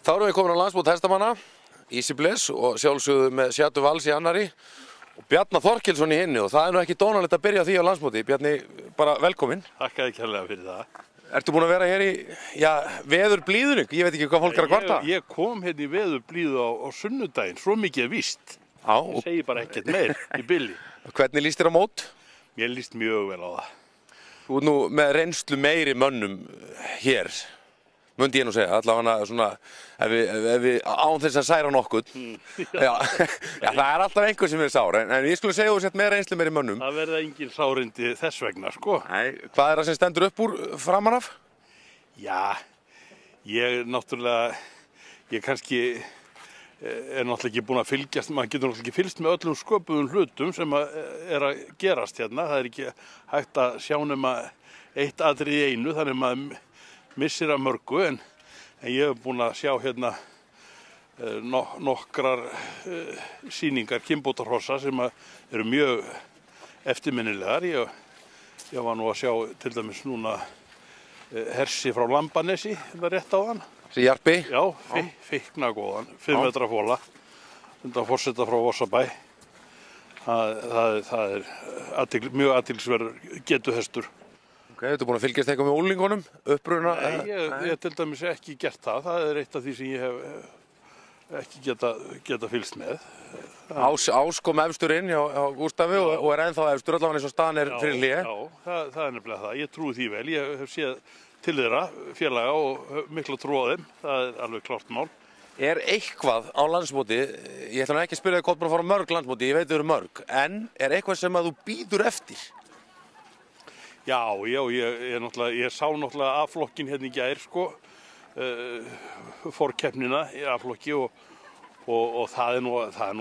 Þá erum við komin á landsmót hestamanna, Easy Bliss og sjálfsögðu með Sjatu Vals í annari og Bjarna Þorkelsson í hinni og það er nú ekki dónalegt að byrja á því á landsmóti. Bjarni, bara velkominn. Þakkaði kærlega fyrir það. Ertu búin að vera hér í, veðurblíðunni? Ég veit ekki hvað fólk er að kvarta. Ég kom hérna í veðurblíðu á sunnudaginn, svo mikið er víst. Já. Ég segi bara ekkert meir í bili. Hvernig líst þér á mót? Mér líst mjög vel á það. Þú ert nú með reynslu meiri mönnum hér, mundi ég nú segja, allavega svona, ef við án þess að særa nokkuð. Já, það er alltaf einhver sem er sár, en ég skulle segja þú sett með reynslu meiri mönnum. Það verða engin sárindi þess vegna, sko. Nei, hvað er það sem stendur upp úr framan af? Já, ég kannski er náttúrulega ekki búin að fylgjast, maður getur náttúrulega ekki fylgst með öllum sköpuðum hlutum sem er að gerast hérna. Það er ekki hægt að sjá nema eitt atriði í einu, þannig að maður missir að mörgu, en ég hef búin að sjá hérna nokkrar sýningar kynbótarhossa sem eru mjög eftirminnilegar. Ég var nú að sjá til dæmis núna hersi frá Lambanesi, það rétt á hann. Þessi Jarpi? Já, feikna góðan, 5 metra fóla, undan forseta frá Vorsabæ. Það er mjög athyglisverður getuhestur. Ok, þú ert búin að fylgjast eitthvað með úlingunum, uppruna? Nei, ég til dæmis ekki gert það. Það er eitt af því sem ég hef ekki geta fylgst með. Ás kom efstur inn hjá Gústafi og er ennþá efstur, allavega eins og staðan er fyrir hlé. Já, það er nefnilega það. Ég trúi því vel. Ég hef séð til þeirra félaga og mikla trú á þeim. Það er alveg klárt mál. Er eitthvað á landsmóti, ég ætla nú ekki að spyrja þig hvort búin að fara mörg landsmóti, ég veit þau eru mörg, en er eitthvað sem að þú býður eftir? Já, ég sá náttúrulega A-flokkin hérna í gær, sko, forkeppnina í A-flokki og það er nú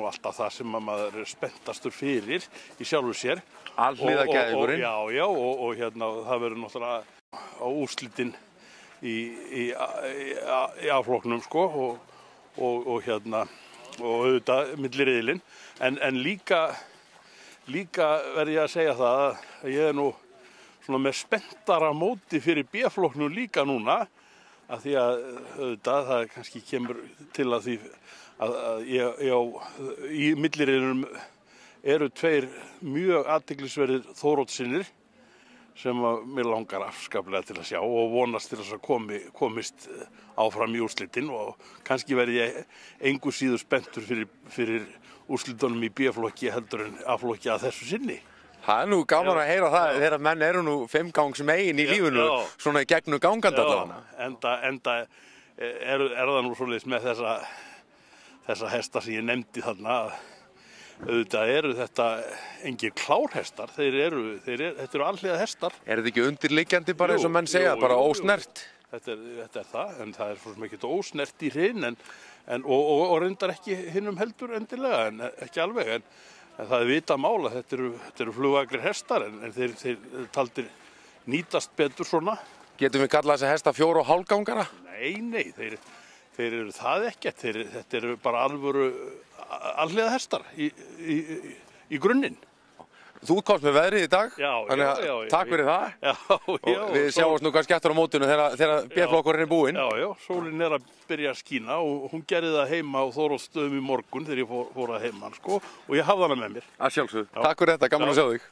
alltaf það sem maður er spenntastur fyrir í sjálfu sér. Alhliða gæðingurinn. Já, og hérna það verður náttúrulega á úrslitin í A-flokknum, sko, og hérna, og auðvitað milli riðilinn, en líka verð ég að segja það að ég er nú svona með spenntara móti fyrir B-flokknum líka núna, að því að auðvitað það kannski kemur til að því að í milliriðinum eru 2 mjög athyglisverðir Þóroddsynir sem mér langar afskaplega til að sjá og vonast til þess að komist áfram í úrslitin, og kannski verði ég engu síður spenntur fyrir úrslitunum í B-flokki heldur en A-flokki að þessu sinni. Það er nú gaman að heyra það þegar menn eru nú 5 gangs megin í lífinu, svona í gegnum gangandi allavega. Enda er það nú svoleiðis með þessa hesta sem ég nefndi þarna, auðvitað eru þetta engir klárhestar, þetta eru alhliða hestar. Er þetta ekki undirliggjandi bara eins og menn segja, bara ósnert? Þetta er það, en það er svo sem ekkert ósnert í hrinn, og reyndar ekki hinum heldur endilega, en ekki alveg, en það er vita mál að þetta eru flugvagrir hestar, en þeir taldir nýtast betur svona. Getum við kallað þessa hesta 4,5 gangara? Nei, þeir eru það ekkert, þetta eru bara alhliða hestar í grunninn. Þú komst með veðrið í dag, þannig að takk fyrir það. Já. Við sjáumst nú kannski eftir á mótinu þegar B-flokkurinn er búinn. Já, sólin er að byrja að skína og hún gerði það heima á Þóroddsstöðum í morgun þegar ég fór að heiman, sko, og ég hafði hana með mér. Að sjálfsögðu. Takk fyrir þetta, gaman að sjá þig.